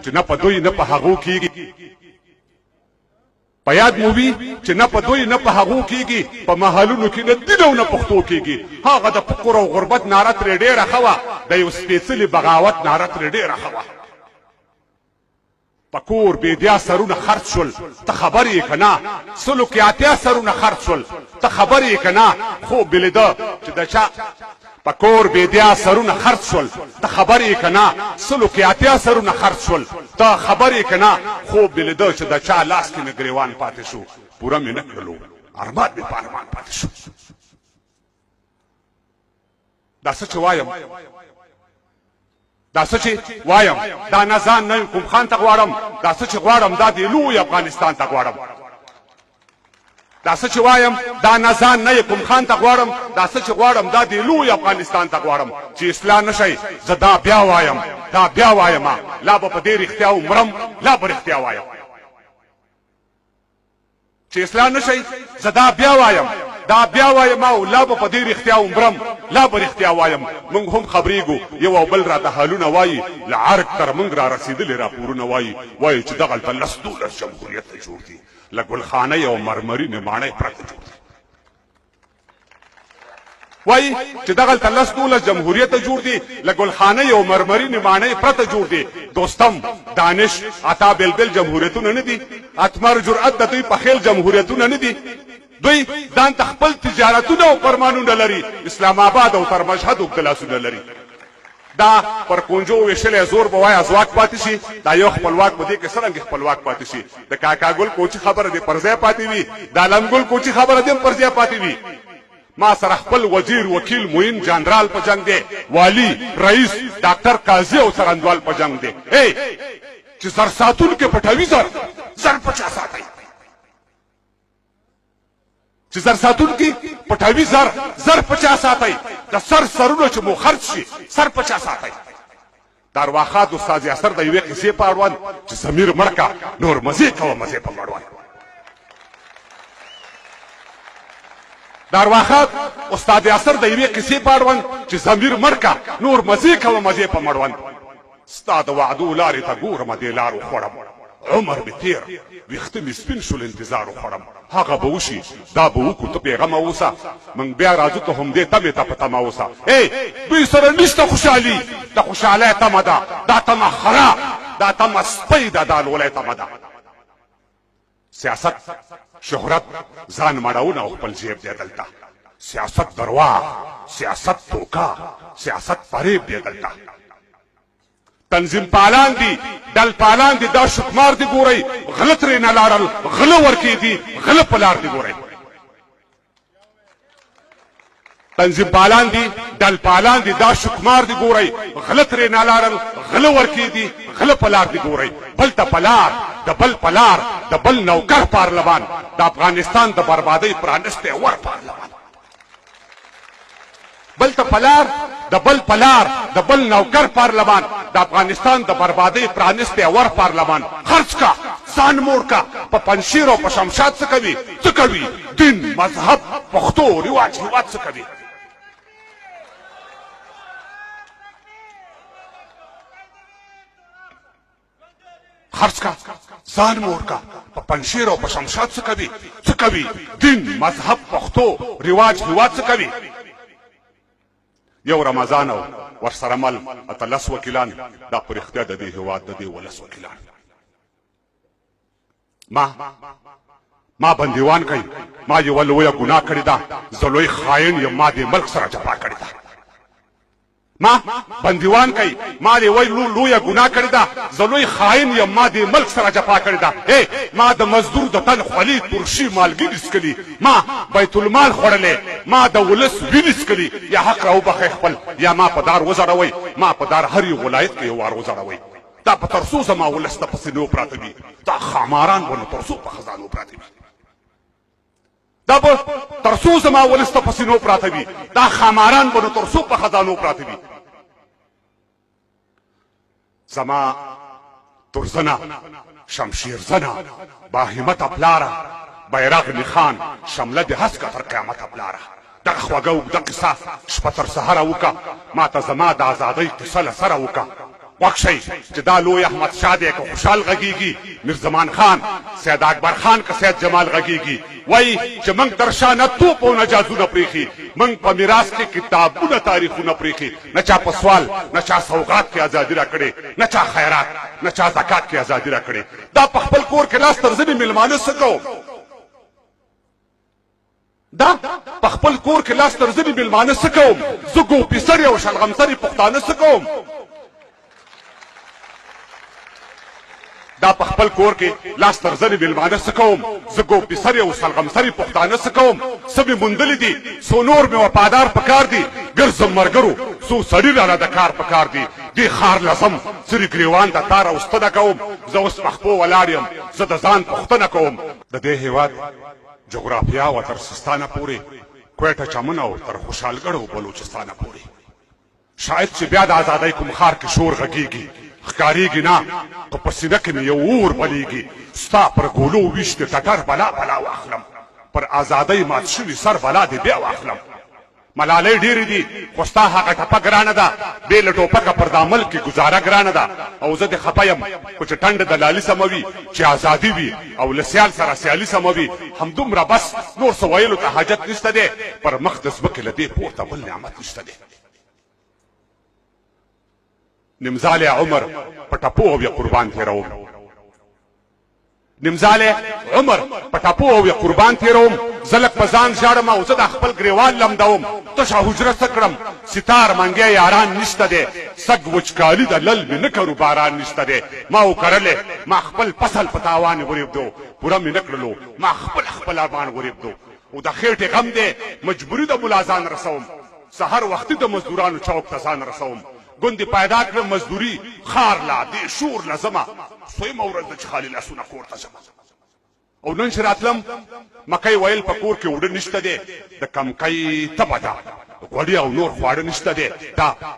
چې نه په دوی نه په هغو کیږي په یاد مو وي چې نه په دوی نه په هغو کیږي په محلونو کې نه دین او نه پښتو کیږي هغه د فقر او غربت ناره ترې ډېره ښه وه د یو سپېڅلي بغاوت ناره ترې ډېره ښه وه په کور بېدیا سرونه خرڅ شول ته خبر یې که نه سلو کې اتیا سرونه خرڅ شول ته خبر یې که نه خوب دې لیده چې د چا په کور بېدیا سرونه خرڅ شول ته خبر یې که نه سلو کې اتیا سرونه خرڅ شول ته خبر یې که نه خوب دې لیده چې د چا لاس کې نه ګریوان پاتې شو پوره مې نه کړلو ارمان مې په ارمان پاتې شو دا څه چې وایم دا څه چې وایم دا نه ځان نه کوم خان ته غواړم دا څه چې غواړم دا د لوی افغانستان ته غواړم دا څه چې وایم دا نه ځان نه کوم خان ته غواړم دا څه چې غواړم دا د لوی افغانستان ته غواړم چې اصلاح نشي زه دا بیا وایم لا به په دې رښتیا ومرم لا به رښتیا وایم چې اصلاح نشي زه دا بیا وایم او لا به په دې رښتیا ومرم لا به رښتیا وایم موږ هم خبرېږو یو او بل راته حالونه وایي له عرق تر موږ را رسېدلي راپورونه وایي چې دغلته 10-12 جمهوریت ته جوړ دي له ګلخانۍ او مرمرینې ماڼۍ پرته جوړ دي وایي چې دغلته 10-12 جمهوریت ته جوړ دي له ګلخانۍ او مرمرینې ماڼۍ پرته جوړ دي دوستم دانش عطا بلبل جمهوریتونه نه دي اتمر جرأت د دوی په خیل جمهوریتونه نه دي دوی ځان ته خپل تجارتونه او فرمانونه لري اسلام آباد او تر مشهد اوږده لاسونه لري دا پر کونجو ویشلی زور به وایه ځواک پاتې شي دا یو خپلواک په دې کې څرنګه خپلواک پاتې شي د کاکا ګل کوچي خبره دې پر ځای پاتې وي د علم ګل کوچي خبره دې پر ځای پاتې وي ما سره خپل وزیر وکیل معین جنرال په جنگ دی والی رئیس ډاکټر قاضي او څرنګوال په جنگ دی چې زر ساتونکي پټوي زر 50 ساتئ چې زر ساتونکي پټوي زر 50 ساتئ د سرونه چې مو خرڅ شي سر 50 ساتئ د ارواښاد استاد یاسر د یوې قصې په اړوند چې ضمیر مړ کا نور مزې کوه مزې په مړوند د ارواښاد استاد یاسر د یوې قصې په اړوند چې ضمیر مړ کا نور مزې کوه مزې په مړوند ستا د وعدو لارې ته ګورم دې لارو خوړم عمر مې تېر ویښته مې سپین شول انتظار وخوړم هغه به وشي دا به وکړو ته بېغمه اوسه موږ بیا راځو ته همدې تمې ته په تمه اوسه دوی سره نشته خوشحالي د خوشحالۍ تمه ده دا تمه خره دا تمه سپۍ ده دا لولی تمه ده سیاست شهرت ځان مړونه او خپل جیب دی دلته سیاست درواغ سیاست توکا سیاست فریب دی دلته تنظیم پالان دي ډل پالان دي دا شکمار دي ګورئ غله ترې نه لاړل غله ورکې دي غله په لار دي ګورئ تنظیم پالان دي ډل پالان دي دا شکمار دي ګورئ غله ترې نه لاړل غله ورکې دي غله په لار دي ګورئ بل ته پلار د بل پلار د بل نوکر پارلمان د افغانستان د بربادۍ پرانستی ور پارلمان بل ته پلار د بل پلار د بل نوکر پارلمان د افغانستان د بربادۍ پرانستی ور پارلمان خرڅ کا ځان موړ کا په پنشیر او په شمشاد څه کوي دین مذهب پښتو رواج څه کوي خرڅ کا ځان موړ کا په پنشیر او په شمشاد څه کوي دین مذهب پښتو رواج څه کوي یو رمضان او ورسره مل 13 وکیلان دا په رښتیا د دې هېواد د دې ولس وکیلان ما بندیوان کوي ما یوه لویه ګناه کړې ده زه لوی خاین یم ما دې ملک سره جفا کړې ده ما بندیوان کوي ما دې لویه ګناه کړې ده زه لوی خاین یم ما دې ملک سره جفا کړې ده ما د مزدور د تن خولې ترشي مالګي څکلي ما بیت المال خوړلی ما د ولس وینې څکلي یا حق راوبخئ خپل یا ما په دار وځړوئ ما په دار هر یو ولایت کې یو وار وځړوئ دا په ترڅو زما ولس ته پسې نو پراته وي دا خاماران به نو ترڅو په خزانو پراته وي دا به ترڅو زما ولس ته پسې نو پراته وي دا خاماران به نو ترڅو په خزانو پراته وي زما ترزنه شمشیرزنه باهمته پلاره بیرغ نښان شمله د هسکه تر قیامته پلاره دغه خوږه اوږده قصه شپه تر سهره وکړه ما ته زما د ازادۍ قصه له سره وکړه وخشي چې دا لوی احمد شاه دی که خوشحال غږیږي میرزمان خان سید اکبر خان که سید جمال غږیږي وای چې موږ در شا نه توپ او نه جازونه پریخي موږ په میراث کې کتابونه تاریخونه پریخي نه چا په سوال نه چا سوغات کې ازادي راکړې نه چا خیرات نه چا زکات کې ازادي راکړې دا په خپل کور کې لاس تر ځنې میلمانه څه کوو دا په خپل کور کې لاس تر ځنې میلمانه څه کوم زه ګوپیسرې او شلغمسرې پښتانه څه کوم دا په خپل کور کې لاس تر ځنې میلمانه څه کوم زه ګوپیسرې او شلغمسرې پښتانه څه کوم څه مې موندلي دي څو نور مې وفادار پکار دي ګرځم مرګرو څو سړي راله د کار پکار دي دې ښار لزم سري ګریوان د تار او ستنه کوم زه اوس پخپو ولاړ یم زه د ځان پوښتنه کوم د دې هېواد جغرافیا و تر سستانه پورې کویټه چمن او تر خوشحالګړ او بلوچستانه پورې شاید چې بیا د ازادۍ کوم ښار کې شور غږیږي ښکارېږي نه که په سینه کې مې یو اور بلیږي ستا پر ګولو ویش د ټټر بلا بلا واخلم پر ازادۍ مات شوي سر بلا دې بیا واخلم ملالۍ ډېرې دي خو ستا هغه ټپه ګرانه ده بې له ټوپکه پر دا ملک کې ګزاره ګرانه ده او زه دې خفه یم خو چې ټنډه دلالي سمه وي چې ازادي وي او له سیال سره سیالي سمه وي همدومره بس نور څه ویلو ته حاجت نشته دی پر مخ د ځمکې له دې پورته بل نعمت نشته دی نمزالی عمر په ټپو او یا قربان تېروم نمزالی عمر په ټپو او یا قربان تېروم زه لږ په ځان ژاړم او زه د خپل ګریوان لمدوم تشه حجره څه کړم ستار منګی یاران نشته دی سږ وچکالي د لل مې نه کرو باران نشته دی ما وکرلې ما خپل فصل په تاوان ورېبدو پوره مې نه کړلو ما خپل ارمان ورېبدو او د خېټې غم دی مجبوري د ملازان رسوم سهار وختي د مزدورانو چوک ته ځان رسوم ګوندې پیدا کړم مزدوري خار لا دې شور لزمه سویمه ورځ ده چې خالي لاسونه کور ته ځمه او نن چې راتلم مکۍ ویل په کور کې اوړه نشته دی د کمکۍ تبه ده غوړي او نور خواړه نشته دی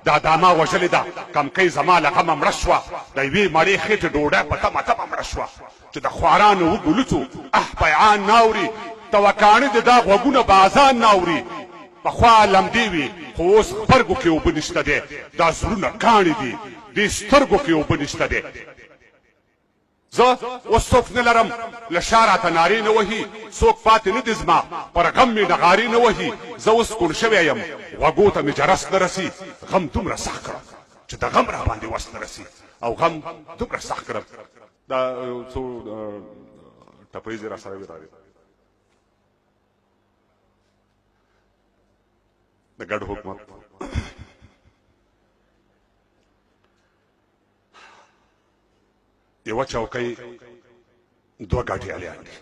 دا داما وژلې ده کمکۍ زما له غمه مړه شوه د یوې مړې خېټې ډوډۍ په تمه مړه شوه چې د خوارانو وګلوڅو پیعان ناوري توکاڼې د دا غوږونه بازان ناوري پخوا لمدې وي خو اوس خبرګو کې اوبه نشته دی دا زړونه کاڼي دي دې سترګو کې اوبه نشته دی زه اوس څوک نه لرم له شا راته نارې نه وهي څوک پاتې نه دي زما پر غم مې نغارې نه وهي زه اوس کوڼ شوی یم غوږو ته مې جرس نه رسي غم دومره سخت کړم چې د غم را باندې وس نه رسي او غم دومره سخت کړم دا څو ټپیزې را سره وې د ګډ حکومت یوه چوکۍ دوه ګاټیالیان دي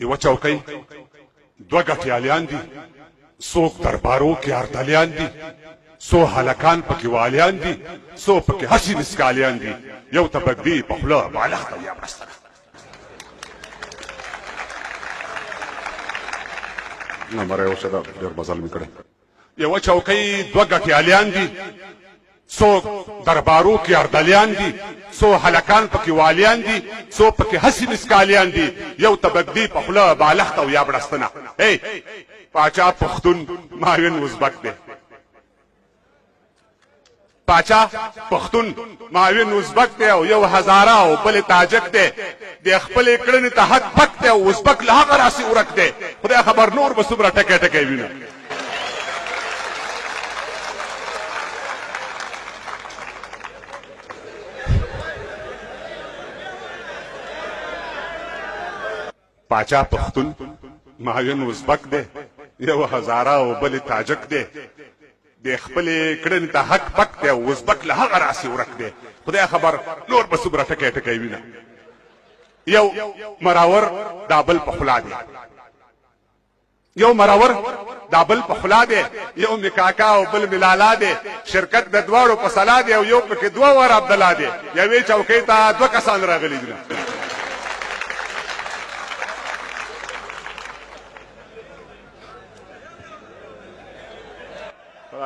یوه چوکۍ دوه ګاټیالیان دي څوک دربارو کې ارتلیان دي څو هلکان پکې والیان دي څو پکې هسې مسکالیان دي یو ته بګدي په خوله بالښت او یا مرستنه نه مره اوسه دا ډېر مزل مې کړی یوه چوکۍ دوه ګټیالیان دي څوک دربارو کې اردلیان دي څو هلکان پکې والیان دي څو پکې هسې مسکالیان دي یو ته بګدي په خوله بالښت او یا بړستنه ای پاچا پښتون ماوین ازبک دی پاچا پښتون ماوین ازبک دی او یو هزاره او بل تاجک دی د خپلې کړنې ته حق پک دی او ازبک له هغه راسې ورک دی خدای خبر نور به څومره ټکی ټکی وینه پاچا پښتون ماوین ازبک دی یو هزاره او بل تاجک دی د خپلې کړنې ته حق پک دی او ازبک له هغه راسې ورک دی خدای خبر نور به څومره ټکی ټکی وینه یو مراور دا بل په خوله دی یو مراور دا بل په خوله دی یو مې کاکا او بل مې لالا دی شرکت د دواړو په سلا دی او یو پکې دوه ور عبدالله دی یوې چوکۍ ته دوه کسان راغلي دي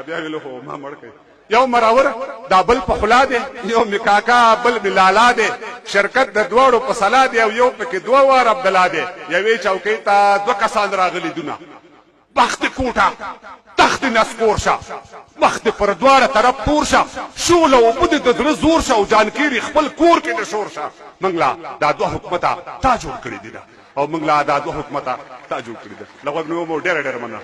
بیا ویلو خو ما مړ کړی یو مراور دا بل په خوله دی یو مې کاکا بل مې لالا دی شرکت د دواړو په سلا دی او یو پکې دوه وار عبدالله دی یوې چوکۍ ته دوه کسان راغلي دونه بخت کوټه تخت مخ دې نسکور شه، مخ دې پر دواړه طرف تور شه، شول او اوبه دې د زړه زور شه او جانکیري خپل کور کې د شور شه. موږ لا دا دوه حکومته تا جوړ کړي دي او موږ لا دا دوه حکومته تا جوړ کړي دي. لغوږ نیو مو ډېره ډېره مننه.